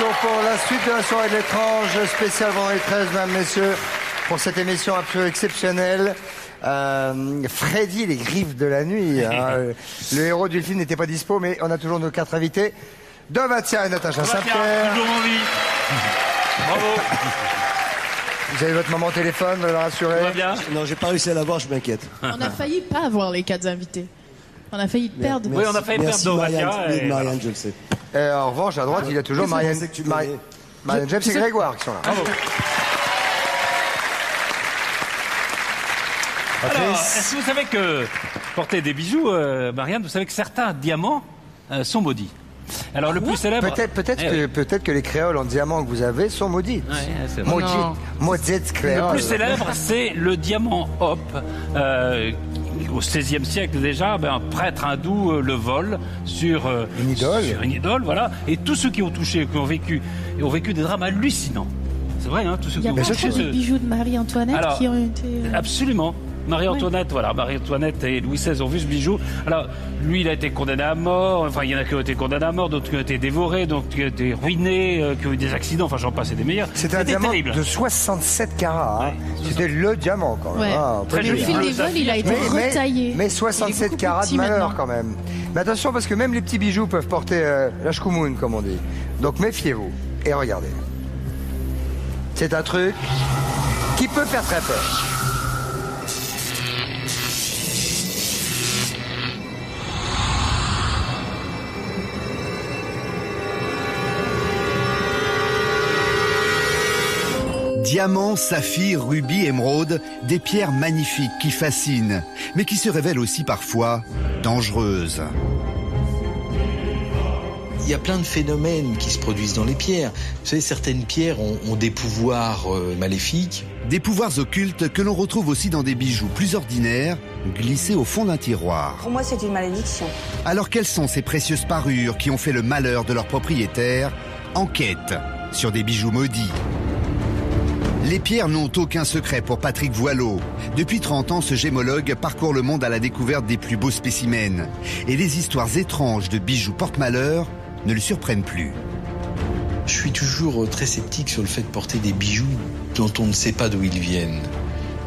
retour pour la suite de la soirée de l'étrange, spécial vendredi 13, mesdames, messieurs, pour cette émission absolument exceptionnelle. Freddy, les griffes de la nuit. Hein. Le héros du film n'était pas dispo, mais on a toujours nos 4 invités. Dovatia et Natacha Saint-Pierre. Toujours en vie. Bravo. Vous avez votre maman au téléphone, vous la rassurer? Tout va bien? Non, j'ai pas réussi à l'avoir, je m'inquiète. On a failli pas avoir les 4 invités. On a failli perdre. Oui, on a failli perdre Dovatia. Marianne, je le sais. Et en revanche, à droite, il y a toujours Marianne James et Grégoire qui sont là. Bravo. Alors, est-ce que vous savez que porter des bijoux, Marianne, vous savez que certains diamants sont maudits. Alors le plus célèbre... Peut-être que les créoles en diamant que vous avez sont maudits. Ouais, c'est vrai. Maudits créoles. Le plus célèbre, c'est le diamant Hop. Au XVIe siècle déjà, un prêtre hindou le vole sur une idole, voilà. Et tous ceux qui ont touché, qui ont vécu des drames hallucinants. C'est vrai, hein, tous ceux qui ont touché. Il y a pas des bijoux de Marie-Antoinette qui ont été... Absolument. Marie-Antoinette, voilà, Marie-Antoinette et Louis XVI ont vu ce bijou. Alors, lui, il a été condamné à mort. Enfin, il y en a qui ont été condamnés à mort, d'autres qui ont été dévorés, d'autres qui ont été ruinés, qui ont eu des accidents. Enfin, j'en passe, et des meilleurs. C'était un diamant terrible. De 67 carats. Hein. C'était le diamant, quand même. Ouais. Ah, Mais le fil des vols, il a été retaillé. Mais 67 carats de malheur, maintenant. quand même. Mais attention, parce que même les petits bijoux peuvent porter la shkoumoun, comme on dit. Donc, méfiez-vous. Et regardez. C'est un truc qui peut faire très peur. Diamants, saphirs, rubis, émeraudes, des pierres magnifiques qui fascinent, mais qui se révèlent aussi parfois dangereuses. Il y a plein de phénomènes qui se produisent dans les pierres. Vous savez, certaines pierres ont des pouvoirs maléfiques. Des pouvoirs occultes que l'on retrouve aussi dans des bijoux plus ordinaires, glissés au fond d'un tiroir. Pour moi, c'est une malédiction. Alors quelles sont ces précieuses parures qui ont fait le malheur de leurs propriétaires? Enquête sur des bijoux maudits. Les pierres n'ont aucun secret pour Patrick Voileau. Depuis 30 ans, ce gémologue parcourt le monde à la découverte des plus beaux spécimens. Et les histoires étranges de bijoux porte-malheur ne le surprennent plus. Je suis toujours très sceptique sur le fait de porter des bijoux dont on ne sait pas d'où ils viennent.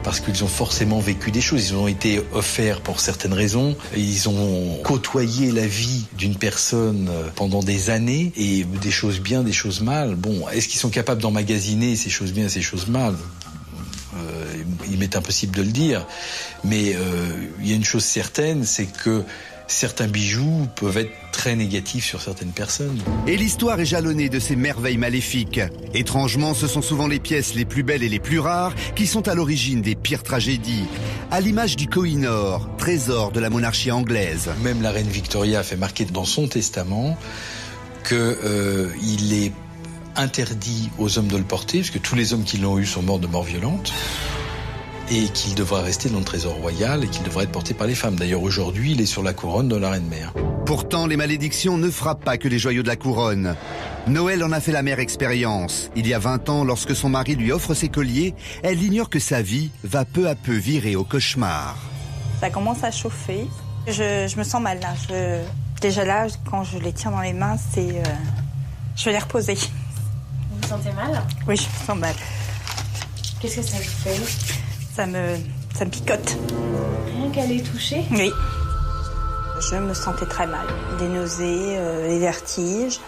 Parce qu'ils ont forcément vécu des choses. Ils ont été offerts pour certaines raisons. Ils ont côtoyé la vie d'une personne pendant des années. Et des choses bien, des choses mal. Bon, est-ce qu'ils sont capables d'emmagasiner ces choses bien, ces choses mal? Il m'est impossible de le dire. Mais il y a une chose certaine, c'est que certains bijoux peuvent être très négatifs sur certaines personnes. Et l'histoire est jalonnée de ces merveilles maléfiques. Étrangement, ce sont souvent les pièces les plus belles et les plus rares qui sont à l'origine des pires tragédies. À l'image du Koh-i-Noor, trésor de la monarchie anglaise. Même la reine Victoria a fait marquer dans son testament qu'il est interdit aux hommes de le porter, parce que tous les hommes qui l'ont eu sont morts de mort violente. Et qu'il devra rester dans le trésor royal et qu'il devra être porté par les femmes. D'ailleurs, aujourd'hui, il est sur la couronne de la reine-mère. Pourtant, les malédictions ne frappent pas que les joyaux de la couronne. Noël en a fait la mère expérience. Il y a 20 ans, lorsque son mari lui offre ses colliers, elle ignore que sa vie va peu à peu virer au cauchemar. Ça commence à chauffer. Je me sens mal là. Déjà là, quand je les tiens dans les mains, c'est... je vais les reposer. Vous vous sentez mal? Oui, je me sens mal. Qu'est-ce que ça vous fait? Ça me picote. Rien qu'à les toucher? Oui. Je me sentais très mal. Des nausées, des vertiges.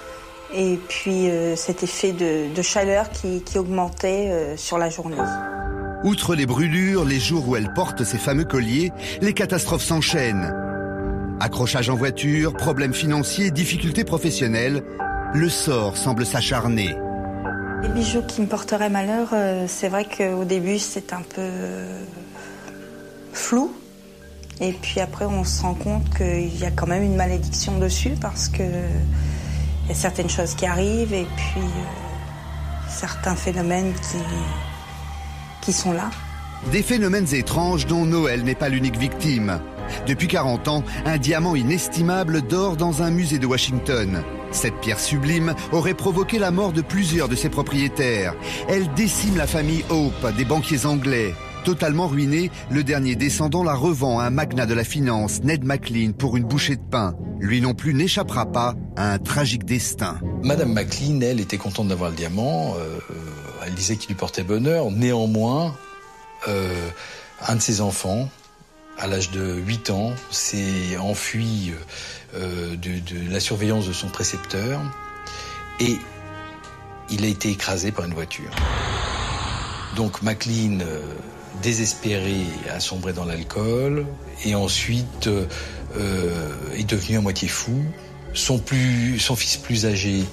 Et puis cet effet de chaleur qui augmentait sur la journée. Outre les brûlures, les jours où elle porte ses fameux colliers, les catastrophes s'enchaînent. Accrochage en voiture, problèmes financiers, difficultés professionnelles, le sort semble s'acharner. Les bijoux qui me porteraient malheur, c'est vrai qu'au début, c'est un peu flou. Et puis après, on se rend compte qu'il y a quand même une malédiction dessus parce qu'il y a certaines choses qui arrivent et puis certains phénomènes qui sont là. Des phénomènes étranges dont Noël n'est pas l'unique victime. Depuis 40 ans, un diamant inestimable dort dans un musée de Washington. Cette pierre sublime aurait provoqué la mort de plusieurs de ses propriétaires. Elle décime la famille Hope, des banquiers anglais. Totalement ruiné, le dernier descendant la revend à un magnat de la finance, Ned McLean, pour une bouchée de pain. Lui non plus n'échappera pas à un tragique destin. Madame McLean, elle, était contente d'avoir le diamant. Elle disait qu'il lui portait bonheur. Néanmoins, un de ses enfants, à l'âge de 8 ans, s'est enfui de la surveillance de son précepteur et il a été écrasé par une voiture. Donc McLean, désespéré, a sombré dans l'alcool et ensuite est devenu à moitié fou. Son fils plus âgé,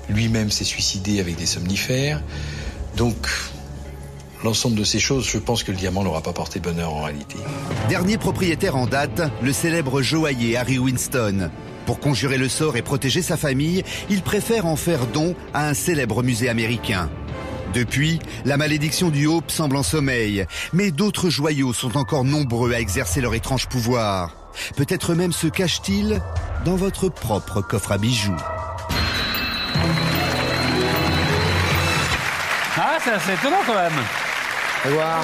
lui-même, s'est suicidé avec des somnifères. Donc, l'ensemble de ces choses, je pense que le diamant n'aura pas porté bonheur en réalité. Dernier propriétaire en date, le célèbre joaillier Harry Winston. Pour conjurer le sort et protéger sa famille, il préfère en faire don à un célèbre musée américain. Depuis, la malédiction du Hope semble en sommeil, mais d'autres joyaux sont encore nombreux à exercer leur étrange pouvoir. Peut-être même se cache-t-il dans votre propre coffre à bijoux. Ah, c'est assez étonnant quand même. Au revoir.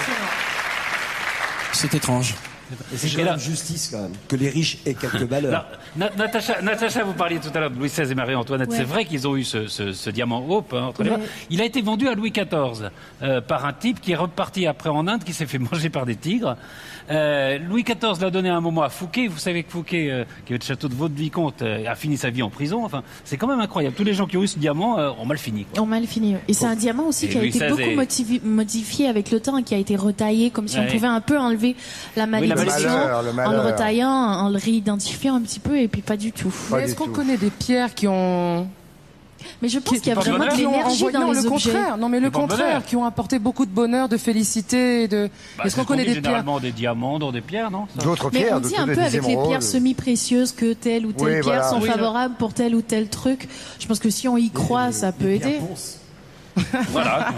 C'est étrange. Et c'est quand là- même justice quand même, que les riches aient quelques valeurs. Natacha, vous parliez tout à l'heure de Louis XVI et Marie-Antoinette. Ouais. C'est vrai qu'ils ont eu ce diamant Hope entre les mains. Il a été vendu à Louis XIV par un type qui est reparti après en Inde, qui s'est fait manger par des tigres. Louis XIV l'a donné à un moment à Fouquet. Vous savez que Fouquet, qui avait le château de Vaux-de-Vicomte, a fini sa vie en prison. Enfin, c'est quand même incroyable. Tous les gens qui ont eu ce diamant ont mal fini, quoi. On mal fini. Et c'est un diamant aussi Et qui a Louis été XVI beaucoup modifié avec le temps et qui a été retaillé comme si on Ouais. pouvait un peu enlever la malédiction le en malheur. le retaillant, en le réidentifiant un petit peu et puis pas du tout. Pas Mais du est-ce qu'on tout. connaît des pierres qui ont... Mais je pense qu'il y a portent vraiment de bonheur l'énergie dans non, les le objets. contraire. Non, mais le Qui portent contraire, bonheur. qui ont apporté beaucoup de bonheur, de félicité, de... Bah, est-ce c'est qu'on connaît dit des pierres? généralement des diamants dans des pierres, non ça D'autres Mais pierres, on dit d'autres un peu des avec les émeraudes. pierres semi-précieuses que telle ou telle Oui, pierre voilà. sont Oui, favorables pour tel ou tel truc. Je pense que si on y croit, ça peut aider. Voilà.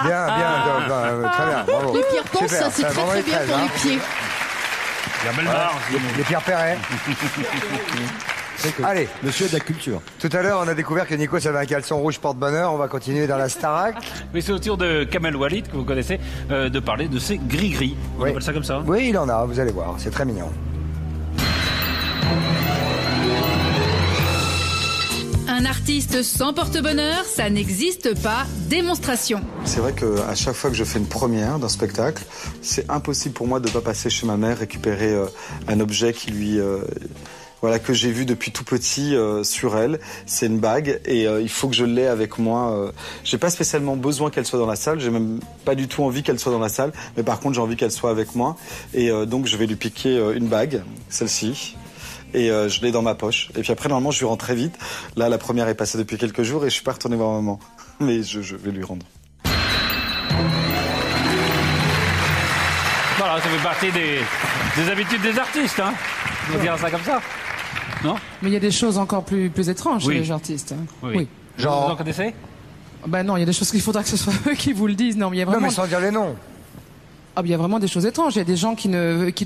Bien, très bien, bravo. Les pierres ponces, Super, ça c'est très vraiment très bien 13, pour hein. les pieds. Il y a Belmar. Les pierres Perret. Allez, Monsieur de la culture. tout à l'heure, on a découvert que Nikos avait un caleçon rouge porte-bonheur. On va continuer dans la Starac. Mais c'est au tour de Kamel Walid, que vous connaissez, de parler de ces gris-gris. On Oui. appelle ça comme ça, hein. Oui, il en a, vous allez voir, c'est très mignon. Un artiste sans porte-bonheur, ça n'existe pas. Démonstration. C'est vrai qu'à chaque fois que je fais une première d'un spectacle, c'est impossible pour moi de ne pas passer chez ma mère, récupérer un objet qui lui... voilà, que j'ai vu depuis tout petit sur elle. C'est une bague et il faut que je l'ai avec moi. J'ai pas spécialement besoin qu'elle soit dans la salle. J'ai même pas du tout envie qu'elle soit dans la salle. Mais par contre, j'ai envie qu'elle soit avec moi. Et donc, je vais lui piquer une bague, celle-ci. Et je l'ai dans ma poche. Et puis après, normalement, je lui rends très vite. Là, la première est passée depuis quelques jours et je suis pas retourné voir maman. Mais je vais lui rendre. Voilà, ça fait partie des habitudes des artistes, hein. On va dire ça comme ça. Non? Mais il y a des choses encore plus étranges Oui. chez les artistes. hein. Oui. Genre- Vous en connaissez? Ben non, il y a des choses qu'il faudra que ce soit eux qui vous le disent. Non, mais il y a Non, vraiment... mais sans dire les noms. Ah, il y a vraiment des choses étranges. Il y a des gens qui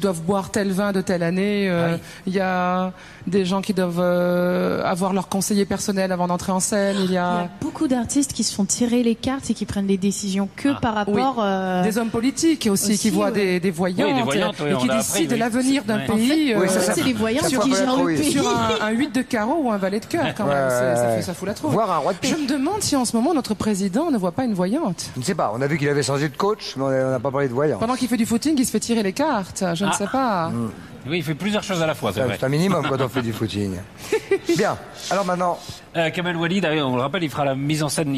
doivent boire tel vin de telle année. Il y a des gens qui doivent avoir leur conseiller personnel avant d'entrer en scène. Il y Il y a a beaucoup d'artistes qui se font tirer les cartes et qui prennent des décisions que par rapport. des hommes politiques aussi qui voient ouais. des voyantes, Oui, des voyantes, oui, et on qui l'a décident appris, de oui. l'avenir d'un Ouais. pays Oui, En ça, fait, c'est les voyants ça qui faut gèrent le connaître, oui. pays. sur un 8 de carreau ou un valet de cœur quand même. Ouais. Ça fout la trouille. Voir un roi de Je pique. me demande si en ce moment notre président ne voit pas une voyante. Je ne sais pas, on a vu qu'il avait changé de coach, mais on n'a pas parlé de voyant. Pendant qu'il fait du footing, il se fait tirer les cartes. Je ne sais pas. Oui, il fait plusieurs choses à la fois, c'est vrai. C'est un minimum quand on fait du footing. Bien, alors maintenant, Kamel Walid, on le rappelle, il fait la mise en scène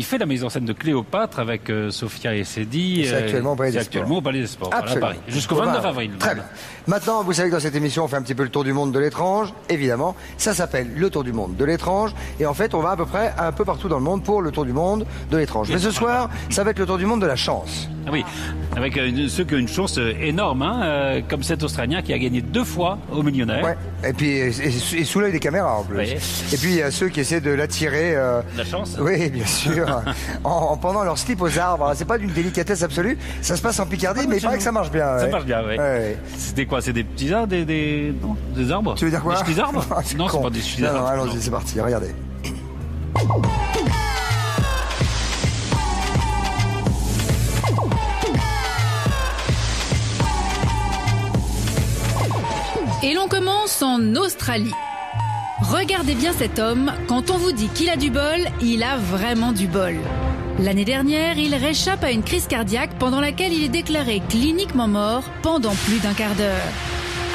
de Cléopâtre avec Sophia et Sedi. C'est actuellement au Palais des C'est actuellement au Palais des Sports, voilà, à absolument. Paris. Jusqu'au 29 avril. Très bien. Maintenant, vous savez que dans cette émission, on fait un petit peu le tour du monde de l'étrange, évidemment. Ça s'appelle le tour du monde de l'étrange. Et en fait, on va à peu près un peu partout dans le monde pour le tour du monde de l'étrange. Mais ce soir, ça va être le tour du monde de la chance. Ah oui, avec ceux qui ont une chance énorme, hein, comme cet Australien qui a gagné 2 fois au Millionnaire. Ouais. Et puis, et sous l'œil des caméras en plus. Oui. Et puis, il y a ceux qui essaient de l'attirer. La chance. Oui, bien sûr. en pendant leur slip aux arbres. Alors, c'est pas d'une délicatesse absolue. Ça se passe en Picardie, mais il paraît que ça marche bien. Ça ouais. marche bien, oui. Ouais. C'était quoi? C'est des petits arbres, non, des arbres? Tu veux dire quoi? Des petits arbres? Ah, c'est Non, c'est con. pas des petits Non, arbres. non, allons-y, c'est parti. Regardez. Et l'on commence en Australie. Regardez bien cet homme, quand on vous dit qu'il a du bol, il a vraiment du bol. L'année dernière, il réchappe à une crise cardiaque pendant laquelle il est déclaré cliniquement mort pendant plus d'1 quart d'heure.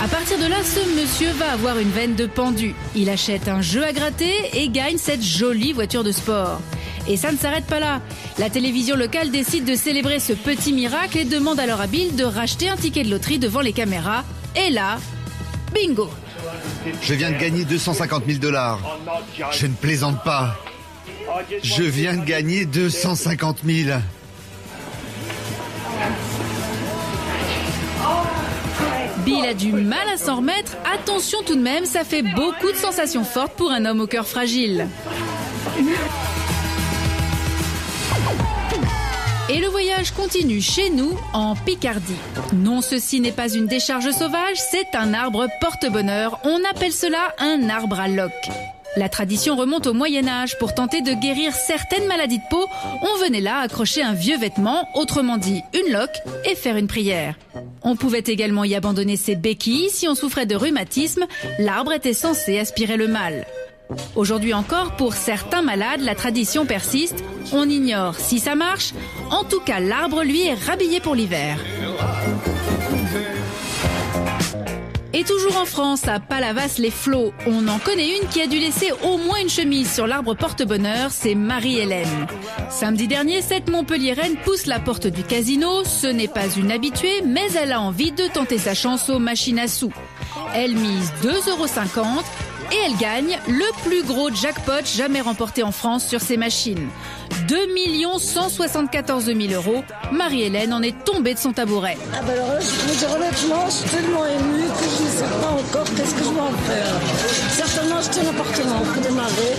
À partir de là, ce monsieur va avoir une veine de pendu. Il achète un jeu à gratter et gagne cette jolie voiture de sport. Et ça ne s'arrête pas là. La télévision locale décide de célébrer ce petit miracle et demande alors à Bill de racheter un ticket de loterie devant les caméras. Et là, bingo! Je viens de gagner 250 000 $. Je ne plaisante pas. Je viens de gagner 250 000. Bill a du mal à s'en remettre. Attention tout de même, ça fait beaucoup de sensations fortes pour un homme au cœur fragile. Et le voyage continue chez nous, en Picardie. Non, ceci n'est pas une décharge sauvage, c'est un arbre porte-bonheur. On appelle cela un arbre à loques. La tradition remonte au Moyen-Âge. Pour tenter de guérir certaines maladies de peau, on venait là accrocher un vieux vêtement, autrement dit une loque, et faire une prière. On pouvait également y abandonner ses béquilles si on souffrait de rhumatisme. L'arbre était censé aspirer le mal. Aujourd'hui encore, pour certains malades, la tradition persiste. On ignore si ça marche. En tout cas, l'arbre, lui, est rhabillé pour l'hiver. Et toujours en France, à Palavas-les-Flots, on en connaît une qui a dû laisser au moins une chemise sur l'arbre porte-bonheur, c'est Marie-Hélène. Samedi dernier, cette Montpelliéraine pousse la porte du casino. Ce n'est pas une habituée, mais elle a envie de tenter sa chance aux machines à sous. Elle mise 2,50 € et elle gagne le plus gros jackpot jamais remporté en France sur ces machines. 2 174 000 €. Marie-Hélène en est tombée de son tabouret. Ah bah alors là, je peux dire honnêtement, je suis tellement émue que je ne sais pas encore qu'est-ce que je vais en faire. Certainement acheter un appartement pour démarrer,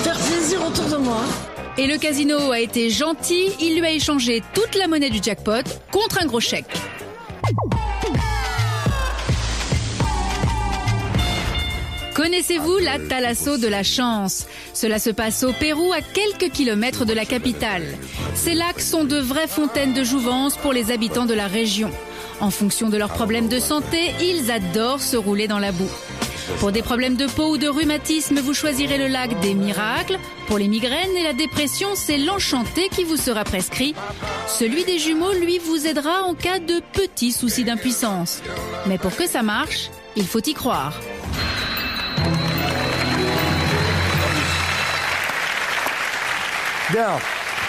faire plaisir autour de moi. Et le casino a été gentil, il lui a échangé toute la monnaie du jackpot contre un gros chèque. Connaissez-vous la Thalasso de la chance? Cela se passe au Pérou, à quelques kilomètres de la capitale. Ces lacs sont de vraies fontaines de jouvence pour les habitants de la région. En fonction de leurs problèmes de santé, ils adorent se rouler dans la boue. Pour des problèmes de peau ou de rhumatisme, vous choisirez le lac des miracles. Pour les migraines et la dépression, c'est l'enchanté qui vous sera prescrit. Celui des jumeaux, lui, vous aidera en cas de petits soucis d'impuissance. Mais pour que ça marche, il faut y croire. Bien.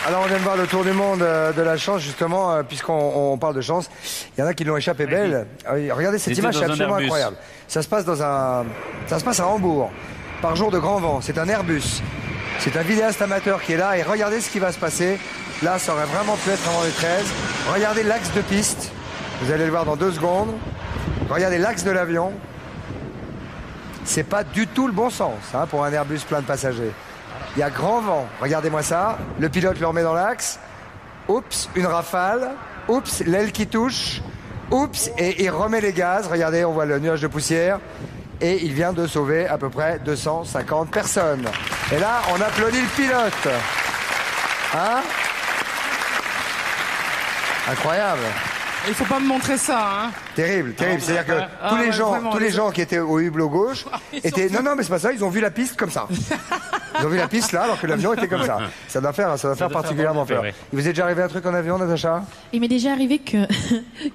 Alors on vient de voir le tour du monde de la chance, justement, puisqu'on parle de chance. Il y en a qui l'ont échappé belle. Regardez cette image, c'est absolument incroyable. Ça se passe à Hambourg, par jour de grand vent. C'est un Airbus. C'est un vidéaste amateur qui est là et regardez ce qui va se passer. Là, ça aurait vraiment pu être avant les 13. Regardez l'axe de piste. Vous allez le voir dans 2 secondes. Regardez l'axe de l'avion. C'est pas du tout le bon sens hein, pour un Airbus plein de passagers. Il y a grand vent. Regardez-moi ça. Le pilote le remet dans l'axe. Oups, une rafale. Oups, l'aile qui touche. Oups, et il remet les gaz. Regardez, on voit le nuage de poussière. Et il vient de sauver à peu près 250 personnes. Et là, on applaudit le pilote. Hein? Incroyable. Il faut pas me montrer ça, hein. Terrible, terrible. C'est-à-dire que tous les gens qui étaient au hublot gauche étaient. Non, mais c'est pas ça. Ils ont vu la piste comme ça. Ils ont vu la piste là, alors que l'avion était comme ça. Ça doit faire particulièrement peur. Oui. Il vous est déjà arrivé un truc en avion, Natacha? Il m'est déjà arrivé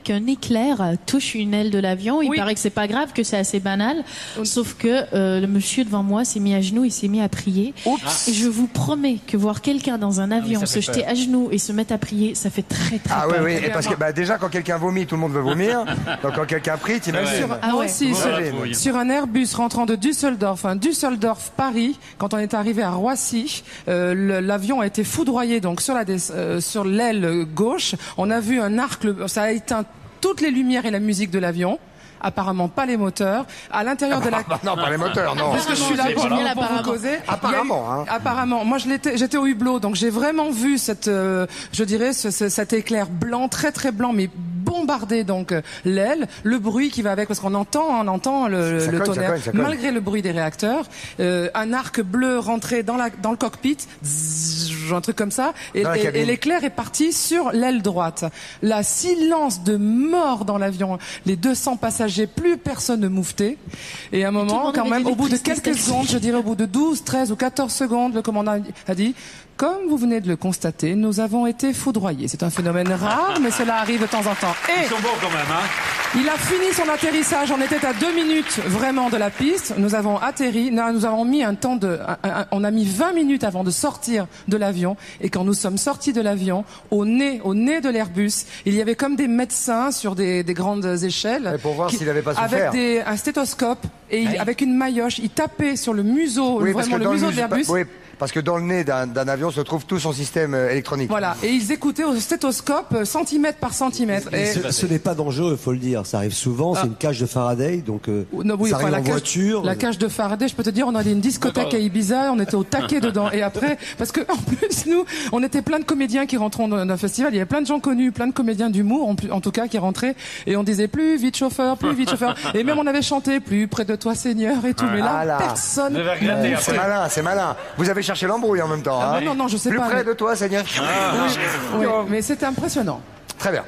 qu'un éclair touche une aile de l'avion. Il paraît que c'est pas grave, que c'est assez banal. Sauf que le monsieur devant moi s'est mis à genoux, il s'est mis à prier. Oups. Et je vous promets que voir quelqu'un dans un avion se jeter à genoux et se mettre à prier, ça fait très très peur. Ah oui, et parce que déjà quand quelqu'un vomit, tout le monde veut vomir. Donc quand quelqu'un prie, t'imagines. Ah ouais, si, sur un Airbus rentrant de Düsseldorf, Düsseldorf-Paris, quand on est arrivé à Roissy, l'avion a été foudroyé donc sur l'aile gauche. On a vu un arc, ça a éteint toutes les lumières et la musique de l'avion. Apparemment pas les moteurs. À l'intérieur de la... Non, pas les moteurs, non. Puisque je suis là pour vous causer. Apparemment. Moi, j'étais au hublot, donc j'ai vraiment vu cet éclair blanc, très très blanc, mais bombardé donc l'aile, le bruit qui va avec, parce qu'on entend le tonnerre, malgré le bruit des réacteurs. Un arc bleu rentré dans le cockpit. un truc comme ça, et l'éclair est parti sur l'aile droite. Là, silence de mort dans l'avion. Les 200 passagers, plus personne ne mouvetait. Et à un moment, quand même, au bout de quelques secondes, je dirais au bout de 12, 13 ou 14 secondes, le commandant a dit: comme vous venez de le constater, nous avons été foudroyés. C'est un phénomène rare, mais cela arrive de temps en temps. Et ils sont bons quand même, hein. Il a fini son atterrissage. On était à 2 minutes vraiment de la piste. Nous avons atterri. Nous avons mis on a mis 20 minutes avant de sortir de l'avion. Et quand nous sommes sortis de l'avion, au nez de l'Airbus, il y avait comme des médecins sur des grandes échelles. Et pour voir s'il n'avait pas souffert. Avec un stéthoscope et avec une maillotche, il tapait sur le museau, vraiment le museau de l'Airbus. Oui. Parce que dans le nez d'un avion se trouve tout son système électronique. Voilà, et ils écoutaient au stéthoscope centimètre par centimètre. Ce n'est pas dangereux, il faut le dire. Ça arrive souvent, c'est une cage de Faraday, donc ça arrive en voiture. La cage de Faraday, je peux te dire, on allait une discothèque à Ibiza, on était au taquet dedans. Et après, parce que en plus, nous, on était plein de comédiens qui rentraient dans un festival. Il y avait plein de gens connus, plein de comédiens d'humour, en tout cas, qui rentraient. Et on disait plus vite chauffeur, plus vite chauffeur. Et même on avait chanté plus près de toi Seigneur et tout. Mais là, personne. C'est malin. Vous avez cherché l'embrouille en même temps. Ah, non, je sais plus pas. Plus près de toi, Seigneur. Oui, mais c'était impressionnant. Très bien.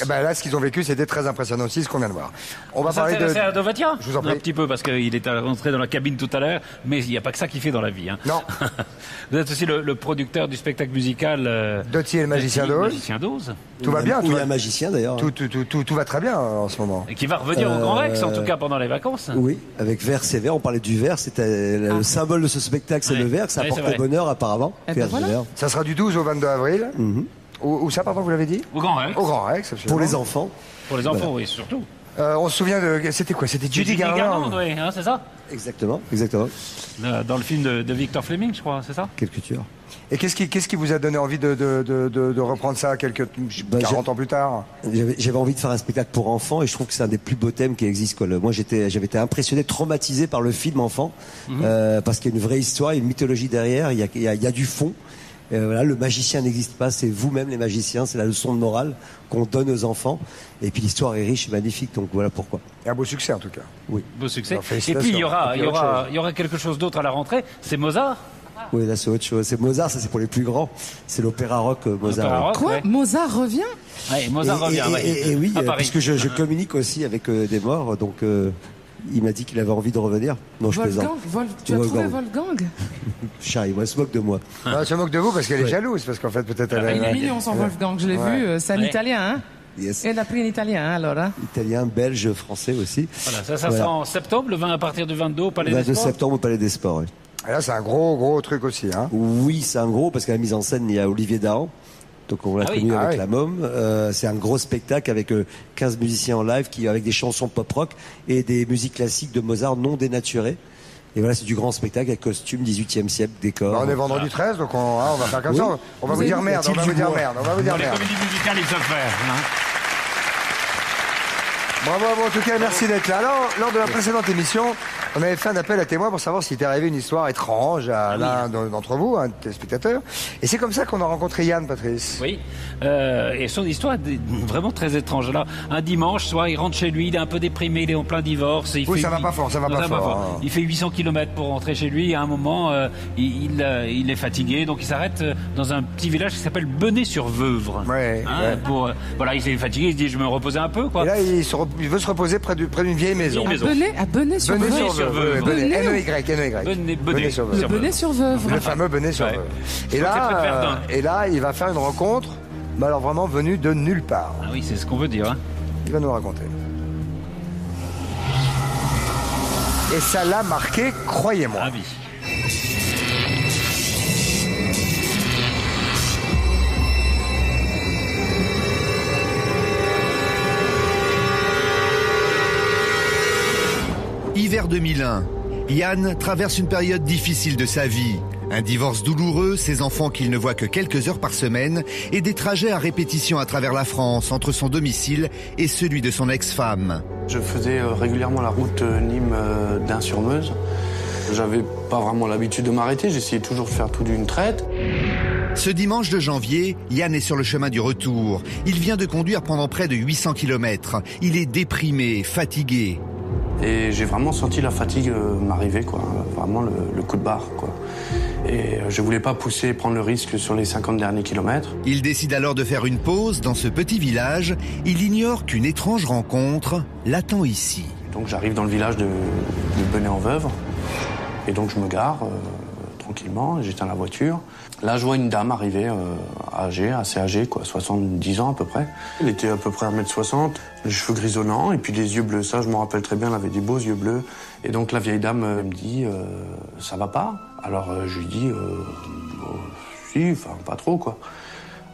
Et ben là, ce qu'ils ont vécu, c'était très impressionnant aussi, ce qu'on vient de voir. On va parler à Dovatia. Je vous en prie. Un petit peu, parce qu'il est rentré dans la cabine tout à l'heure, mais il n'y a pas que ça qu'il fait dans la vie. Hein. Non. Vous êtes aussi le producteur du spectacle musical Doty et le magicien d'Oz. Tout va bien. Il y a un magicien d'ailleurs. Tout va très bien en ce moment. Et qui va revenir au Grand Rex, en tout cas pendant les vacances. Oui, avec verre, c'est verre. On parlait du verre, c'était le symbole de ce spectacle, c'est le verre. Ça apporte le bonheur apparemment. Ça sera du 12 au 22 avril. Où ça, pardon, vous l'avez dit? Au Grand Rex. Au Grand Rex, absolument. Pour les enfants. Pour les enfants, oui, surtout. On se souvient de... C'était quoi? C'était Judy Garland. Oui, hein, c'est ça? Exactement. Dans le film de Victor Fleming, je crois, c'est ça? Quelle culture. Et qu'est-ce qui vous a donné envie de reprendre ça 40 ans plus tard? J'avais envie de faire un spectacle pour enfants et je trouve que c'est un des plus beaux thèmes qui existent. Moi, j'avais été impressionné, traumatisé par le film enfant, parce qu'il y a une vraie histoire, une mythologie derrière, il y a du fond. Voilà, le magicien n'existe pas, c'est vous-même les magiciens, c'est la leçon de morale qu'on donne aux enfants. Et puis l'histoire est riche et magnifique, donc voilà pourquoi. Et un beau succès en tout cas. Oui. Beau succès. Et puis il y aura quelque chose d'autre à la rentrée, c'est Mozart. Oui, là c'est autre chose. C'est Mozart, ça c'est pour les plus grands. C'est l'opéra rock Mozart. Quoi, ouais. Mozart revient? Oui, Mozart revient. Et oui, puisque je communique aussi avec des morts, donc il m'a dit qu'il avait envie de revenir. Non, je plaisante. Tu as trouvé Wolfgang? Charlie, moi, elle se moque de moi. Elle se moque de vous parce qu'elle est jalouse, parce qu'en fait peut-être elle. Il est mignon son Wolfgang, je l'ai vu. C'est un Italien, hein? Yes. Et elle a pris un Italien, hein, alors. Hein? Italien, belge, français aussi. Voilà, ça sera en septembre, à partir du 22 au Palais des Sports. 22 septembre au Palais des Sports, oui. Et là, c'est un gros truc aussi, hein? Oui, c'est un gros, parce qu'à la mise en scène, il y a Olivier Dahan. Donc on l'a connu avec la Môme. C'est un gros spectacle avec 15 musiciens en live avec des chansons pop-rock et des musiques classiques de Mozart non dénaturées. Et voilà, c'est du grand spectacle avec costume 18e siècle, décor. On est vendredi 13, donc on va faire comme ça. On va vous dire merde, on va vous dire merde. Les comédies musicales, ils savent faire. Bravo, en tout cas, merci d'être là. Alors, lors de la précédente émission, on avait fait un appel à témoins pour savoir s'il était arrivé une histoire étrange à l'un d'entre vous, un téléspectateur. Et c'est comme ça qu'on a rencontré Yann, Patrice. Oui, et son histoire est vraiment très étrange. Là, un dimanche soir, il rentre chez lui, il est un peu déprimé, il est en plein divorce. Ça va pas fort. Hein. Il fait 800 km pour rentrer chez lui. Et à un moment, il est fatigué, donc il s'arrête dans un petit village qui s'appelle Benay-sur-Veuvre. Voilà, il s'est fatigué, il se dit, je vais me reposer un peu, quoi. Et là, il veut se reposer près d'une vieille maison. À Benay-sur-Veuvre. Benay-sur-Veuvre. Le fameux Benay-sur-Veuvre. Et là, il va faire une rencontre, mais alors vraiment venue de nulle part. Ah oui, c'est ce qu'on veut dire. Hein. Il va nous raconter. Et ça l'a marqué, croyez-moi. Ah oui. Hiver 2001, Yann traverse une période difficile de sa vie. Un divorce douloureux, ses enfants qu'il ne voit que quelques heures par semaine et des trajets à répétition à travers la France entre son domicile et celui de son ex-femme. Je faisais régulièrement la route Nîmes-Dun-sur-Meuse. J'avais pas vraiment l'habitude de m'arrêter, j'essayais toujours de faire tout d'une traite. Ce dimanche de janvier, Yann est sur le chemin du retour. Il vient de conduire pendant près de 800 km. Il est déprimé, fatigué. Et j'ai vraiment senti la fatigue m'arriver, quoi. Vraiment le coup de barre, quoi. Et je voulais pas pousser, prendre le risque sur les 50 derniers kilomètres. Il décide alors de faire une pause dans ce petit village. Il ignore qu'une étrange rencontre l'attend ici. Donc j'arrive dans le village de Benay-en-Veuve. Et donc je me gare tranquillement, j'éteins la voiture. Là je vois une dame arriver, assez âgée, quoi, 70 ans à peu près. Elle était à peu près 1m60, les cheveux grisonnants et puis les yeux bleus. Ça je m'en rappelle très bien, elle avait des beaux yeux bleus. Et donc la vieille dame me dit ça va pas? Alors je lui dis si, enfin pas trop, quoi.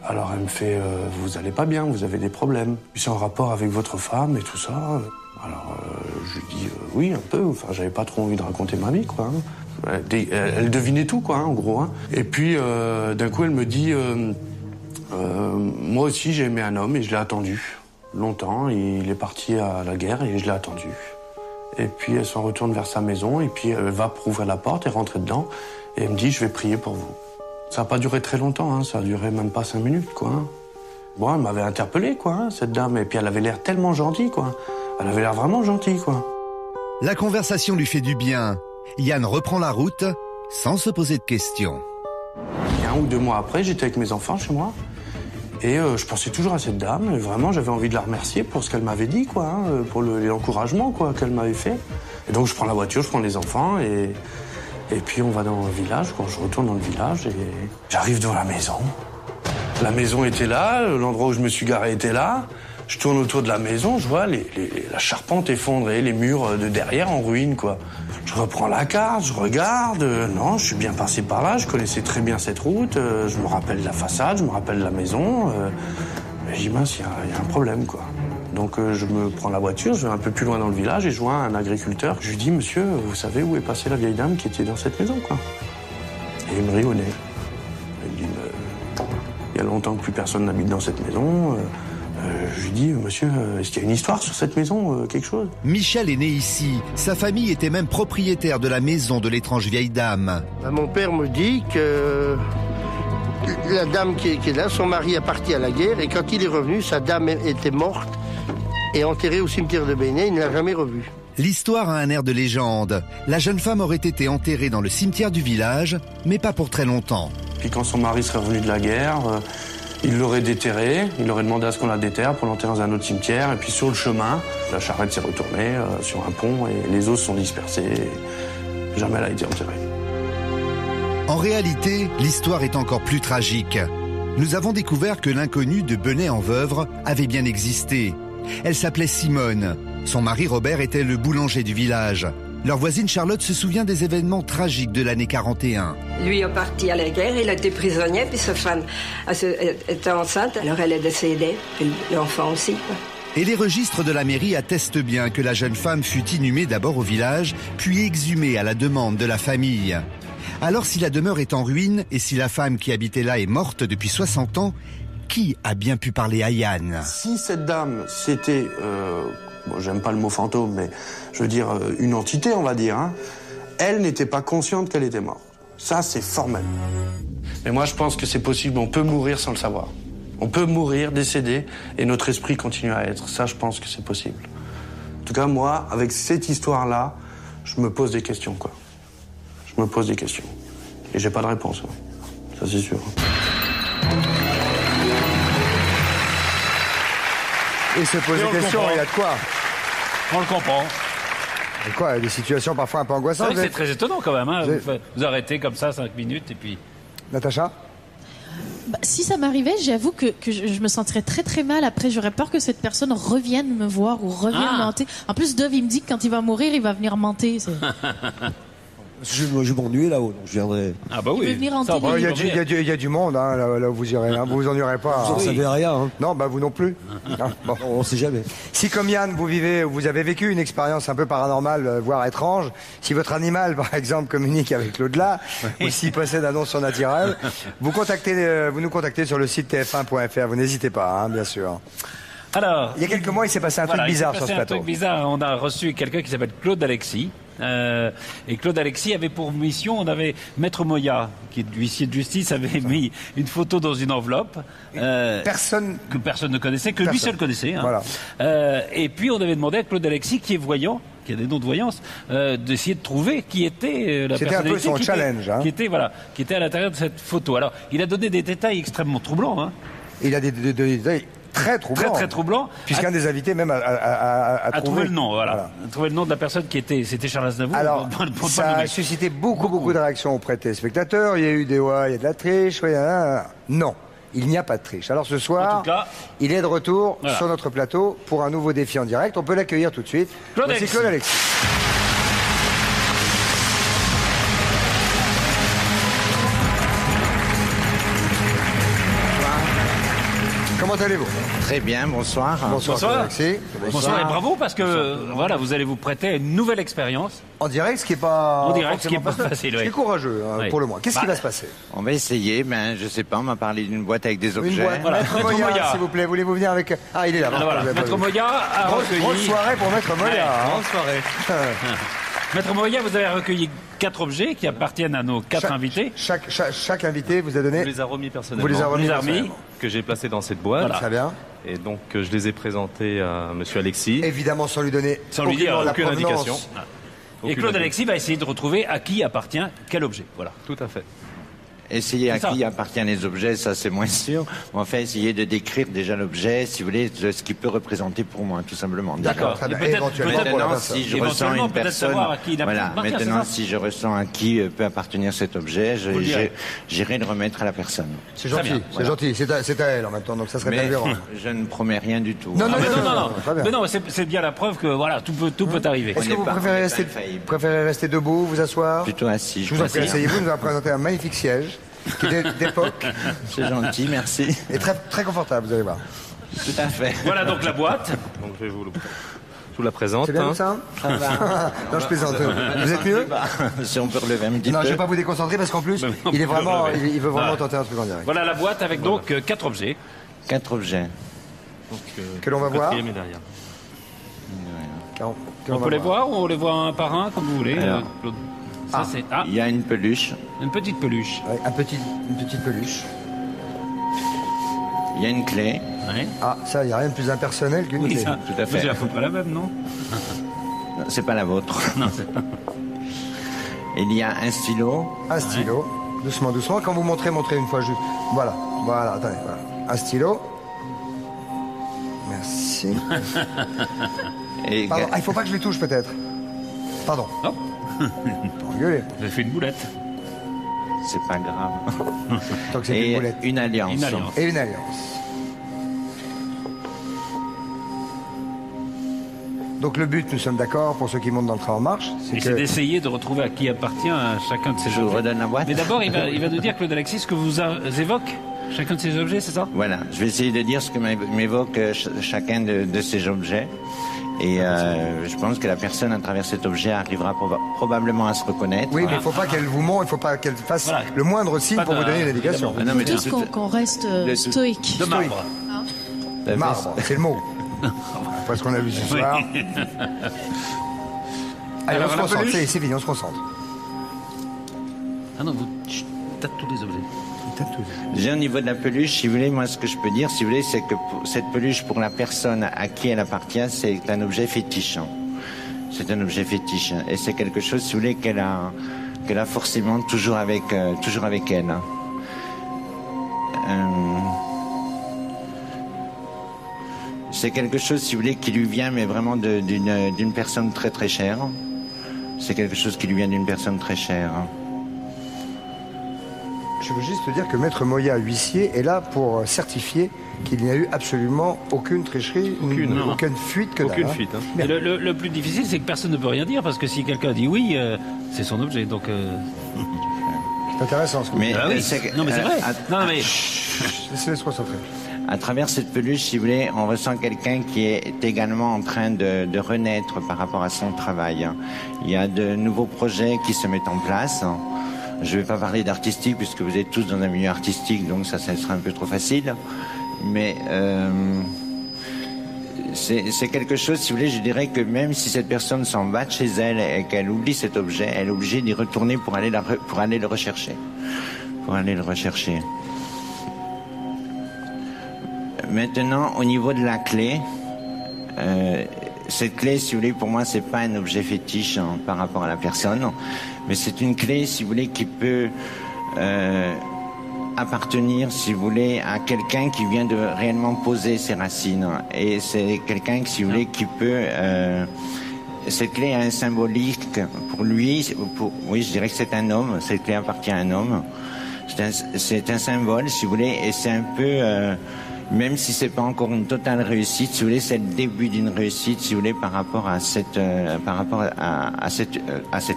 Alors elle me fait vous allez pas bien, vous avez des problèmes. C'est en rapport avec votre femme et tout ça. Alors je lui dis oui un peu, enfin j'avais pas trop envie de raconter ma vie, quoi. Elle devinait tout, quoi, en gros. Et puis d'un coup elle me dit moi aussi j'ai aimé un homme et je l'ai attendu longtemps. Il est parti à la guerre et je l'ai attendu. Et puis elle s'en retourne vers sa maison et puis elle va pour ouvrir la porte et rentrer dedans. Et elle me dit je vais prier pour vous. Ça n'a pas duré très longtemps, ça a duré même pas 5 minutes, quoi. Bon, elle m'avait interpellé, quoi, cette dame. Et puis elle avait l'air tellement gentille, quoi. Elle avait l'air vraiment gentille, quoi. La conversation lui fait du bien. Yann reprend la route sans se poser de questions. Et 1 ou 2 mois après, j'étais avec mes enfants chez moi. Et je pensais toujours à cette dame. Et vraiment, j'avais envie de la remercier pour ce qu'elle m'avait dit, quoi, pour l'encouragement, quoi, qu'elle m'avait fait. Et donc je prends la voiture, je prends les enfants et puis on va dans le village. Quand je retourne dans le village et j'arrive devant la maison. La maison était là, l'endroit où je me suis garé était là. Je tourne autour de la maison, je vois la charpente effondrée, les murs de derrière en ruine, quoi. Je reprends la carte, je regarde. Non, je suis bien passé par là, je connaissais très bien cette route. Je me rappelle la façade, je me rappelle la maison. Je dis mince, il y a un problème, quoi. Donc je me prends la voiture, je vais un peu plus loin dans le village et je vois un agriculteur. Je lui dis monsieur, vous savez où est passée la vieille dame qui était dans cette maison, quoi. Et il me rit au nez. Il me dit il y a longtemps que plus personne n'habite dans cette maison. Je lui dis, monsieur, est-ce qu'il y a une histoire sur cette maison, quelque chose? Michel est né ici. Sa famille était même propriétaire de la maison de l'étrange vieille dame. Mon père me dit que la dame qui est là, son mari est parti à la guerre et quand il est revenu, sa dame était morte et enterrée au cimetière de Benay. Il ne l'a jamais revue. L'histoire a un air de légende. La jeune femme aurait été enterrée dans le cimetière du village, mais pas pour très longtemps. Puis quand son mari serait revenu de la guerre, il l'aurait déterrée, il aurait demandé à ce qu'on la déterre pour l'enterrer dans un autre cimetière. Et puis sur le chemin, la charrette s'est retournée sur un pont et les os se sont dispersés. Et jamais elle a été enterrée. En réalité, l'histoire est encore plus tragique. Nous avons découvert que l'inconnue de Benay-en-Veuve avait bien existé. Elle s'appelait Simone. Son mari Robert était le boulanger du village. Leur voisine Charlotte se souvient des événements tragiques de l'année 41. Lui est parti à la guerre, il a été prisonnier, puis sa femme était enceinte, alors elle est décédée, puis l'enfant aussi, quoi. Et les registres de la mairie attestent bien que la jeune femme fut inhumée d'abord au village, puis exhumée à la demande de la famille. Alors si la demeure est en ruine et si la femme qui habitait là est morte depuis 60 ans, qui a bien pu parler à Yann? Si cette dame, c'était, bon, j'aime pas le mot fantôme, mais je veux dire une entité, on va dire, elle n'était pas consciente qu'elle était morte. Ça, c'est formel. Mais moi, je pense que c'est possible, on peut mourir sans le savoir. On peut mourir, décéder, et notre esprit continue à être. Ça, je pense que c'est possible. En tout cas, moi, avec cette histoire-là, je me pose des questions, quoi. Je me pose des questions. Et j'ai pas de réponse. Ça, c'est sûr. Et se poser des questions, il y a de quoi. On le comprend. Et quoi, il y a des situations parfois un peu angoissantes. C'est très étonnant quand même. Vous arrêtez comme ça 5 minutes et puis... Natacha? Si ça m'arrivait, j'avoue que je me sentirais très très mal. Après, j'aurais peur que cette personne revienne me voir ou revienne mentir. En plus, Dove, il me dit que quand il va mourir, il va venir mentir. Je m'ennuie là-haut, donc je viendrai. Ah bah oui. Il y a du monde là où vous irez. Vous vous ennuierez pas. Vous n'en savez rien. Non, bah vous non plus. Bon. On ne sait jamais. Si comme Yann, vous avez vécu une expérience un peu paranormale, voire étrange, si votre animal, par exemple, communique avec l'au-delà, ou s'il possède un don surnaturel, vous nous contactez sur le site tf1.fr. Vous n'hésitez pas, bien sûr. Alors, il y a quelques mois, il s'est passé un truc bizarre sur ce plateau. Un truc bizarre. On a reçu quelqu'un qui s'appelle Claude Alexis. Et Claude Alexis avait pour mission, on avait Maître Moya, qui est huissier de justice, avait mis une photo dans une enveloppe que personne ne connaissait, que lui seul connaissait. Voilà. Et puis on avait demandé à Claude Alexis, qui est voyant, qui a des dons de voyance, d'essayer de trouver qui était la personnalité. C'était un peu son challenge. Qui était à l'intérieur de cette photo. Alors, il a donné des détails extrêmement troublants. Hein. Il a des détails très troublants. Très troublants. Puisqu'un des invités même a trouvé le nom. Voilà. A trouvé le nom de la personne qui était. C'était Charles Aznavour. Alors, ça a suscité beaucoup de réactions auprès des spectateurs. Il y a eu il y a de la triche. Non. Il n'y a pas de triche. Alors ce soir, il est de retour sur notre plateau pour un nouveau défi en direct. On peut l'accueillir tout de suite. Claude Alexis. Comment allez-vous? Très bien, bonsoir. Bonsoir. Alexis. Bonsoir et bravo parce que voilà, vous allez vous prêter à une nouvelle expérience. En direct, ce qui n'est pas facile. Ce qui est courageux, pour le moins. Qu'est-ce qui va se passer? On va essayer, je sais pas, on m'a parlé d'une boîte avec des objets. Une boîte. Voilà. Maître Moya, s'il vous plaît, voulez-vous venir avec... Ah, il est là. Voilà. Maître Moya a recueilli... Grosse soirée pour Maître Moya. Grosse soirée. Maître Moya, vous avez recueilli 4 objets qui appartiennent à nos 4 invités. Chaque invité vous a donné... Vous les a remis personnellement. Vous les a remis que j'ai placés dans cette boîte. Voilà. Très bien. Et donc, je les ai présentés à Monsieur Alexis. Évidemment, sans lui donner aucune indication. Et Claude Alexis va essayer de retrouver à qui appartient quel objet. Voilà. Tout à fait. Essayer à qui appartiennent les objets, ça c'est moins sûr. On va essayer de décrire déjà l'objet, si vous voulez, ce qu'il peut représenter pour moi, tout simplement. D'accord. Maintenant, si je ressens une personne, voilà. Maintenant, si je ressens à qui peut appartenir cet objet, j'irai le remettre à la personne. C'est gentil. C'est gentil. C'est à elle en même temps, donc ça serait bien verrant. Je ne promets rien du tout. Non. Mais non, c'est bien la preuve que voilà, tout peut arriver. Est-ce que vous préférez rester debout, vous asseoir? Plutôt assis. Je vous en prie, asseyez-vous. Nous allons présenter un magnifique siège. Qui est d'époque. C'est gentil, merci. Et très confortable, vous allez voir. Tout à fait. Voilà donc la boîte. Donc je vous la présente. C'est bien ça? Ça va. Non, je plaisante. Vous êtes mieux? Si on peut relever un petit peu. Non, je ne vais pas vous déconcentrer parce qu'en plus, il veut vraiment tenter un truc en direct. Voilà la boîte avec donc 4 objets. 4 objets. Donc, que l'on va voir. Est derrière. On peut les voir ou on les voit un par un, comme vous voulez, Claude? Il y a une peluche. Une petite peluche. Ouais, une petite peluche. Il y a une clé. Ouais. Ah, ça, il n'y a rien de plus impersonnel qu'une clé. Ça, tout à fait. C'est pas la même, non? Non, c'est pas la vôtre. Non, c'est pas. Il y a un stylo. Un stylo. Ouais. Doucement. Quand vous montrez une fois juste. Voilà, attendez, voilà. Un stylo. Merci. Pardon, il faut pas que je les touche peut-être. Pardon. Non. Engueuler. Vous avez fait une boulette. C'est pas grave. Tant que c'est une boulette. Une alliance. Et une alliance. Donc le but, nous sommes d'accord, pour ceux qui montent dans le train en marche, c'est d'essayer de retrouver à qui appartient chacun de ces objets. Je vous redonne la boîte. Mais d'abord, il va nous dire, Claude Alexis, ce que vous évoque chacun de ces objets, c'est ça? Voilà, je vais essayer de dire ce que m'évoque chacun de ces objets. Et je pense que la personne, à travers cet objet, arrivera probablement à se reconnaître. Oui, mais il ne faut pas qu'elle vous ment, il ne faut pas qu'elle fasse le moindre signe pour vous donner une indication. Il faut tous qu'on reste stoïque. De marbre. Marbre, c'est le mot. Après ce qu'on a vu ce soir. Allez, on se concentre, c'est fini, on se concentre. Ah non, vous tapez tous les objets. Déjà au niveau de la peluche, si vous voulez, moi ce que je peux dire, si vous voulez, c'est que cette peluche, pour la personne à qui elle appartient, c'est un objet fétiche. C'est un objet fétiche. Et c'est quelque chose, si vous voulez, qu'elle a forcément toujours avec elle. C'est quelque chose, si vous voulez, qui lui vient, mais vraiment d'une personne très très chère. C'est quelque chose qui lui vient d'une personne très chère. Je veux juste te dire que Maître Moya, huissier, est là pour certifier qu'il n'y a eu absolument aucune tricherie, aucune fuite que aucune fuite. Hein. Mais le plus difficile, c'est que personne ne peut rien dire, parce que si quelqu'un dit oui, c'est son objet. Donc. C'est intéressant ce que vous dites. Non, mais c'est vrai. Non, mais. Laissez-les se concentrer. À travers cette peluche, si vous voulez, on ressent quelqu'un qui est également en train de renaître par rapport à son travail. Il y a de nouveaux projets qui se mettent en place. Je ne vais pas parler d'artistique puisque vous êtes tous dans un milieu artistique, donc ça sera un peu trop facile. Mais c'est quelque chose, si vous voulez, je dirais que même si cette personne s'en va de chez elle et qu'elle oublie cet objet, elle est obligée d'y retourner pour aller le rechercher. Maintenant, au niveau de la clé, cette clé, si vous voulez, pour moi, c'est pas un objet fétiche par rapport à la personne, mais c'est une clé, si vous voulez, qui peut appartenir, si vous voulez, à quelqu'un qui vient de réellement poser ses racines. Et c'est quelqu'un, si vous voulez, qui peut... cette clé a un symbolique pour lui. Oui, je dirais que c'est un homme. Cette clé appartient à un homme. C'est un symbole, si vous voulez, et c'est un peu... même si c'est pas encore une totale réussite, si vous voulez, c'est le début d'une réussite, si vous voulez, par rapport à cette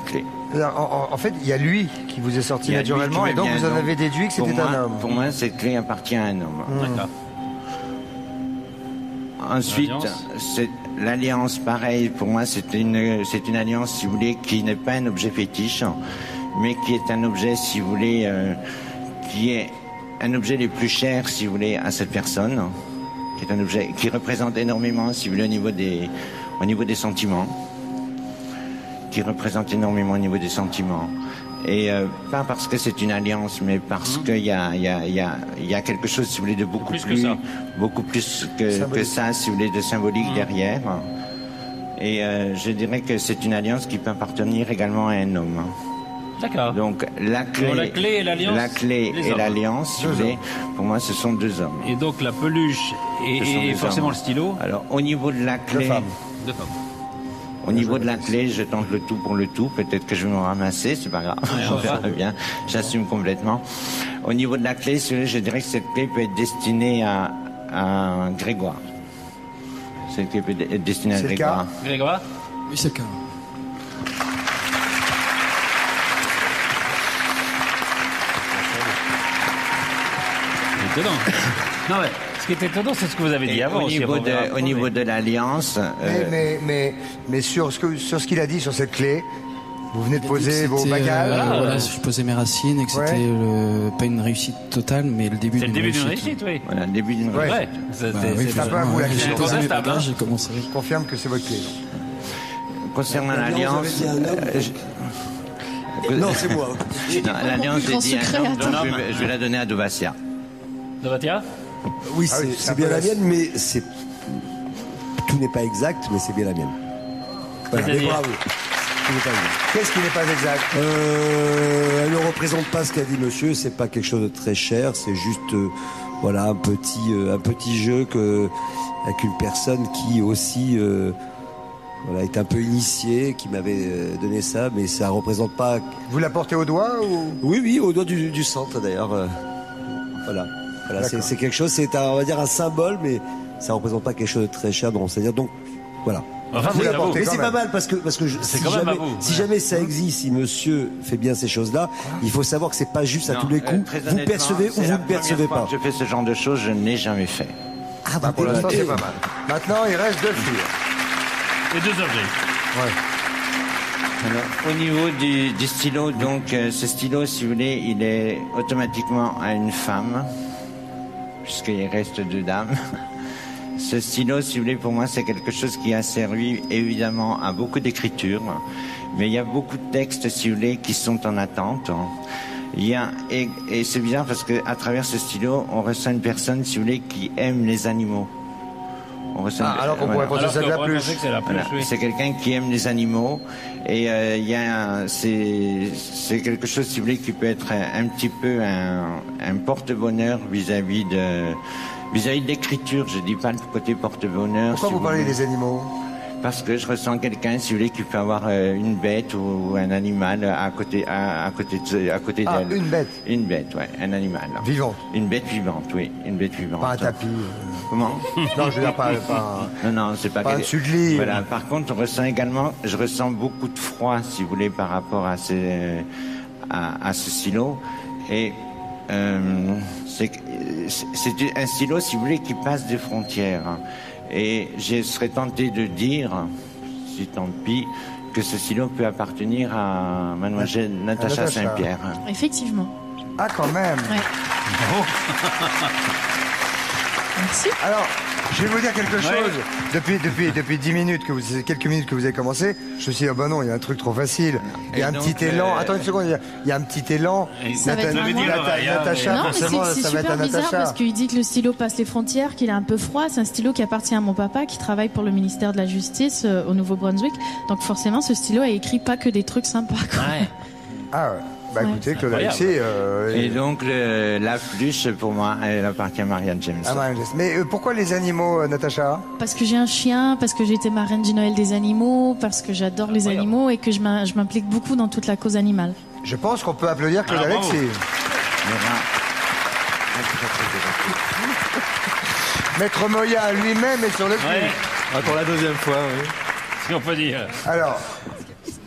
clé. En fait, il y a lui qui vous est sorti naturellement, et donc vous en avez déduit que c'était un homme. Pour moi, cette clé appartient à un homme. D'accord. Ensuite, l'alliance, pareil, pour moi, c'est une alliance, si vous voulez, qui n'est pas un objet fétiche, mais qui est un objet, si vous voulez, qui est un objet le plus cher, si vous voulez, à cette personne, qui est un objet qui représente énormément, si vous voulez, au niveau des sentiments, qui représente énormément au niveau des sentiments. Et pas parce que c'est une alliance, mais parce qu'il y a quelque chose, si vous voulez, de beaucoup plus que ça, si vous voulez, de symbolique derrière. Et je dirais que c'est une alliance qui peut appartenir également à un homme. D'accord. Donc la clé et l'alliance. La clé et l'alliance, si vous voulez, pour moi, ce sont deux hommes. Et donc la peluche et forcément hommes. Le stylo. Alors au niveau de la clé. Deux femmes. Au niveau de la clé, je tente le tout pour le tout. Peut-être que je vais me ramasser, c'est pas grave. On verra bien. J'assume complètement. Au niveau de la clé, je dirais que cette clé peut être destinée à Grégoire. Cette clé peut être destinée à Grégoire. Grégoire ? Oui, c'est le cas. Étonnant. Non mais ce qui est étonnant, c'est ce que vous avez dit avant. Au niveau de l'alliance. Mais sur ce qu'il a dit sur cette clé, vous venez de poser vos bagages. Voilà, je posais mes racines et que c'était pas une réussite totale, mais le début d'une réussite. C'est le début d'une réussite, oui. Voilà, le début d'une réussite. C'est un peu à vous la clé. J'ai posé mes bagages, j'ai commencé. Je confirme que c'est votre clé. Concernant l'alliance. Non, c'est moi. L'alliance est dit un homme, donc je vais la donner à Dovatia. Dovatia ? Oui, c'est bien la mienne, mais tout n'est pas exact, mais c'est bien la mienne. Voilà, mais bravo. Qu'est-ce qui n'est pas exact? Elle ne représente pas ce qu'a dit monsieur, c'est pas quelque chose de très cher, c'est juste voilà un petit jeu avec une personne qui aussi voilà, est un peu initiée, qui m'avait donné ça, mais ça représente pas. Vous la portez au doigt ou? Oui, au doigt du centre d'ailleurs. Voilà, c'est quelque chose, on va dire un symbole, mais ça représente pas quelque chose de très cher. C'est-à-dire donc, voilà. Enfin, mais c'est pas mal parce que si jamais ça existe, si monsieur fait bien ces choses-là, il faut savoir que c'est pas juste à tous les coups. Vous percevez ou vous ne percevez pas. Je fais ce genre de choses, je n'ai jamais fait. Ah, pour l'instant, c'est pas mal. Maintenant, il reste 2 filles. Et 2 objets. Ouais. Alors, au niveau du stylo, donc ce stylo, si vous voulez, il est automatiquement à une femme, puisqu'il reste 2 dames. Ce stylo, si vous voulez, pour moi, c'est quelque chose qui a servi évidemment à beaucoup d'écriture, mais il y a beaucoup de textes, si vous voulez, qui sont en attente. Et c'est bizarre parce que à travers ce stylo, on ressent une personne, si vous voulez, qui aime les animaux. Alors qu'on pourrait penser ça de la pluche. C'est quelqu'un qui aime les animaux et c'est quelque chose, si vous voulez, qui peut être un petit peu un porte-bonheur vis-à-vis de l'écriture. Je dis pas le côté porte-bonheur. Pourquoi vous parlez des animaux? Parce que je ressens quelqu'un, si vous voulez, qui peut avoir une bête ou un animal à côté d'elle. Une bête? Une bête, ouais, un animal. Vivante? Une bête vivante, oui, une bête vivante. Pas un tapis? Comment? Non, je veux dire pas non, c'est pas un dessus de lit. Voilà. Par contre, je ressens beaucoup de froid, si vous voulez, par rapport à ce stylo. Et c'est un stylo, si vous voulez, qui passe des frontières. Et je serais tenté de dire, si tant pis, que ce stylo peut appartenir à mademoiselle Natacha Saint-Pierre. Effectivement. Ah, quand même. Ouais. Oh. Merci. Alors, Je vais vous dire quelque chose. Depuis 10 minutes quelques minutes que vous avez commencé, je me suis dit, ah bah non, il y a un truc trop facile. Il y a un petit élan. Attends une seconde, il y a un petit élan. Natacha, forcément, ça va être un Natacha. C'est super bizarre parce qu'il dit que le stylo passe les frontières, qu'il est un peu froid. C'est un stylo qui appartient à mon papa, qui travaille pour le ministère de la Justice au Nouveau-Brunswick. Donc forcément, ce stylo a écrit pas que des trucs sympas, quoi. Ouais. Ah ouais. Bah écoutez, Claude Alexis... Et donc, la flûche, pour moi, elle appartient à Marianne James. Ah, Marianne James. Mais pourquoi les animaux, Natacha? Parce que j'ai un chien, parce que j'ai été marraine du Noël des animaux, parce que j'adore les animaux et que je m'implique beaucoup dans toute la cause animale. Je pense qu'on peut applaudir Claude Alexis. Maître Moya lui-même est sur le pied. Pour la deuxième fois, oui. Si on peut dire. Alors...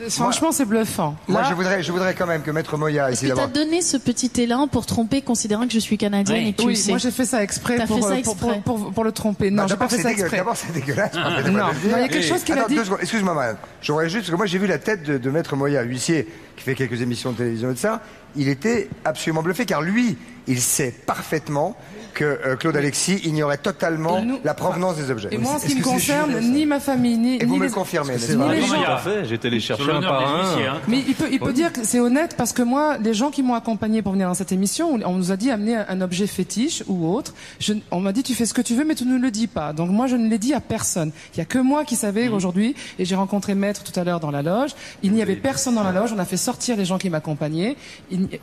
Franchement, c'est bluffant. Moi, je voudrais quand même que Maître Moya... Est-ce que tu as donné ce petit élan pour tromper, considérant que je suis canadienne et que tu le sais? Moi j'ai fait ça exprès pour le tromper. Non, j'ai pas fait ça exprès. D'abord, c'est dégueulasse. Non, il y a quelque chose qu'il a dit. Excuse-moi, madame. J'aurais juste... Parce que moi, j'ai vu la tête de Maître Moya, huissier, qui fait quelques émissions de télévision et de ça. Il était absolument bluffé, car lui, il sait parfaitement que Claude Alexis ignorait totalement la provenance des objets. Et moi, en ce qui me concerne, ni ma famille, ni vous me les... confirmez, n'est-ce pas? Tout à fait, j'étais les chercher un par un. Mais il peut dire que c'est honnête, parce que moi, les gens qui m'ont accompagné pour venir dans cette émission, on nous a dit amener un objet fétiche ou autre. On m'a dit tu fais ce que tu veux, mais tu ne le dis pas. Donc moi, je ne l'ai dit à personne. Il y a que moi qui savais aujourd'hui, et j'ai rencontré Maître tout à l'heure dans la loge. Il n'y avait personne dans la loge. On a fait sortir les gens qui m'accompagnaient.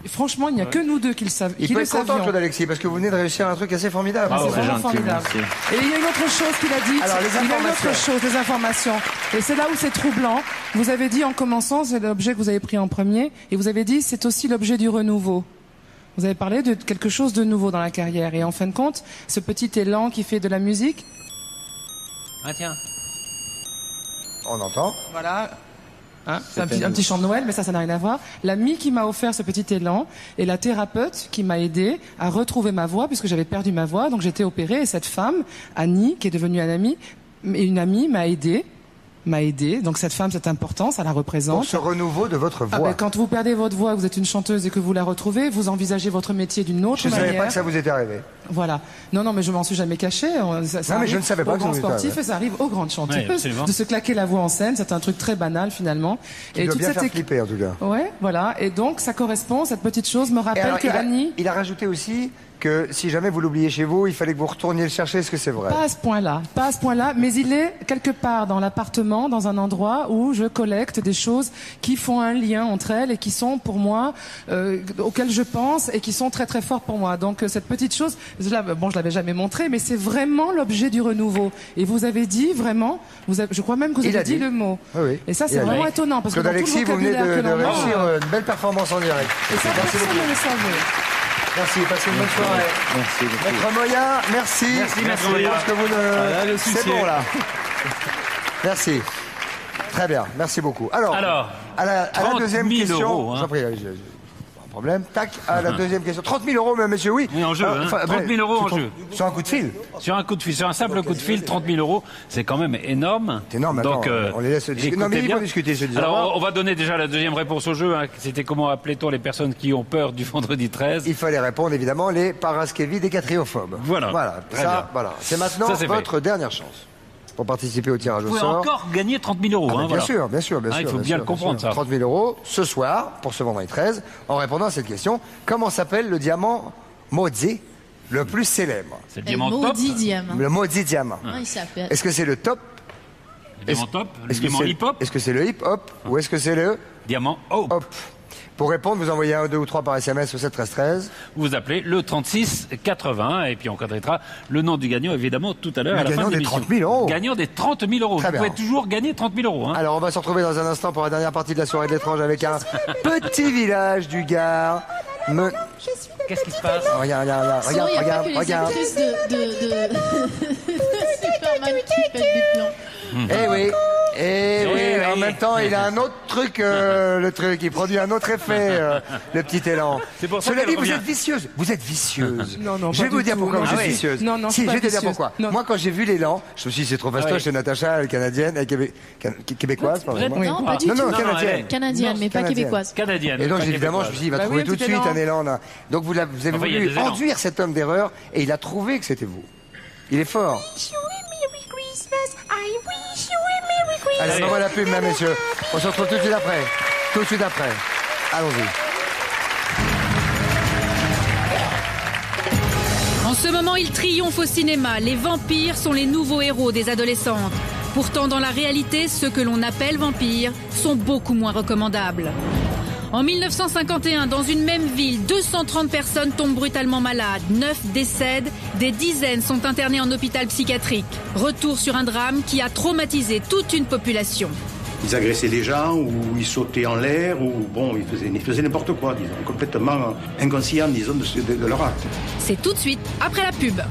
Franchement, il n'y a que nous deux qui le savent. Il peut être content, Claude Alexis, parce que vous venez de réussir un truc assez formidable. C'est vraiment formidable. Et il y a une autre chose qu'il a dit. Alors, les informations. Et c'est là où c'est troublant. Vous avez dit en commençant, c'est l'objet que vous avez pris en premier, et vous avez dit c'est aussi l'objet du renouveau. Vous avez parlé de quelque chose de nouveau dans la carrière, et en fin de compte, ce petit élan qui fait de la musique. Ah tiens. On entend. Voilà. C'est un petit chant de Noël, mais ça n'a rien à voir. L'ami qui m'a offert ce petit élan et la thérapeute qui m'a aidé à retrouver ma voix, puisque j'avais perdu ma voix, donc j'étais opérée, et cette femme, Annie, qui est devenue une amie, m'a aidé. Donc cette femme, c'est important, ça la représente. Pour ce renouveau de votre voix. Quand vous perdez votre voix, vous êtes une chanteuse et que vous la retrouvez, vous envisagez votre métier d'une autre manière. Je ne savais pas que ça vous était arrivé. Voilà. Non, mais je m'en suis jamais caché. Ça mais je ne savais pas que ça vous était arrivé. Sportifs, et ça arrive aux grandes chanteuses de se claquer la voix en scène. C'est un truc très banal finalement. Qui doit bien faire flipper en tout cas. Ouais, voilà. Et donc ça correspond, cette petite chose me rappelle que Annie... Il a rajouté aussi que si jamais vous l'oubliez chez vous, il fallait que vous retourniez le chercher. Est-ce que c'est vrai? Pas à ce point-là, mais il est quelque part dans l'appartement, dans un endroit où je collecte des choses qui font un lien entre elles et qui sont pour moi, auxquelles je pense et qui sont très très fortes pour moi. Donc cette petite chose, je l'avais jamais montrée, mais c'est vraiment l'objet du renouveau. Et vous avez dit vraiment, je crois même que vous avez dit le mot. Oui. Et ça c'est vraiment étonnant parce que dans Alexis, tout le vocabulaire vous venez de réussir une belle performance en direct. Et ça, personne ne le savait. Merci, passez une bonne soirée. Merci. Maître Moya, merci. Merci. Parce que vous c'est bon là. Merci. Très bien, merci beaucoup. Alors à la deuxième question. Euros, hein. Pas de problème. Tac, à la deuxième question. 30 000 euros, même monsieur, oui. Oui, en jeu. 30 000 euros en jeu. Sur un coup de fil. Sur un simple coup de fil, 30 000 euros, c'est quand même énorme. C'est énorme. Donc, on les laisse discuter. Non, mais ils vont discuter. Alors, on va donner déjà la deuxième réponse au jeu. C'était comment appelait-on les personnes qui ont peur du vendredi 13? Il fallait répondre évidemment les paraskevides et catriophobes. Voilà. Voilà. C'est maintenant votre dernière chance pour participer au tirage au sort. Vous pouvez encore gagner 30 000 euros. Bien sûr. Il faut bien le comprendre, ça. 30 000 euros ce soir pour ce vendredi 13 en répondant à cette question. Comment s'appelle le diamant maudit le plus célèbre? C'est le diamant top. Le maudit diamant. Il s'appelle. Est-ce que c'est le top? Le diamant top? Le diamant hip-hop? Est-ce que c'est le hip-hop ou est-ce que c'est le diamant hop? Pour répondre, vous envoyez 1, 2 ou 3 par SMS au 7 13 13. Vous appelez le 36 80 et puis on connaîtra le nom du gagnant évidemment tout à l'heure à la fin de l'émission. Gagnant des 30 000 euros. Gagnant des 30 000 euros. Vous pouvez toujours gagner 30 000 euros. Alors on va se retrouver dans un instant pour la dernière partie de la soirée de l'étrange avec un petit village du Gard. Qu'est-ce qui se passe? Regarde. Superman qui pète des plombs. Eh oui, en même temps, il a un autre truc, le truc, il produit un autre effet, le petit élan. C'est pour ça Cela dit, vous êtes vicieuse. Non, je vais vous dire pourquoi vous êtes vicieuse. Non, si, je vais te dire pourquoi. Moi, quand j'ai vu l'élan, je me suis dit, c'est trop fastoche, c'est Natacha, elle est canadienne, elle est québécoise, pardon. Non, pas du tout. Canadienne. Canadienne, mais pas québécoise. Canadienne. Et donc, évidemment, je me suis dit, il va trouver tout de suite un élan. Donc, vous avez voulu enduire cet homme d'erreur, et il a trouvé que c'était vous. Il est fort. Allez, on envoie la pub, mesdames, messieurs. On se retrouve tout de suite après. Tout de suite après. Allons-y. En ce moment, il triomphe au cinéma. Les vampires sont les nouveaux héros des adolescentes. Pourtant, dans la réalité, ceux que l'on appelle vampires sont beaucoup moins recommandables. En 1951, dans une même ville, 230 personnes tombent brutalement malades, 9 décèdent, des dizaines sont internées en hôpital psychiatrique. Retour sur un drame qui a traumatisé toute une population. Ils agressaient les gens, ou ils sautaient en l'air, ou bon, ils faisaient n'importe quoi, disons, complètement inconscients, disons, de leur acte. C'est tout de suite après la pub.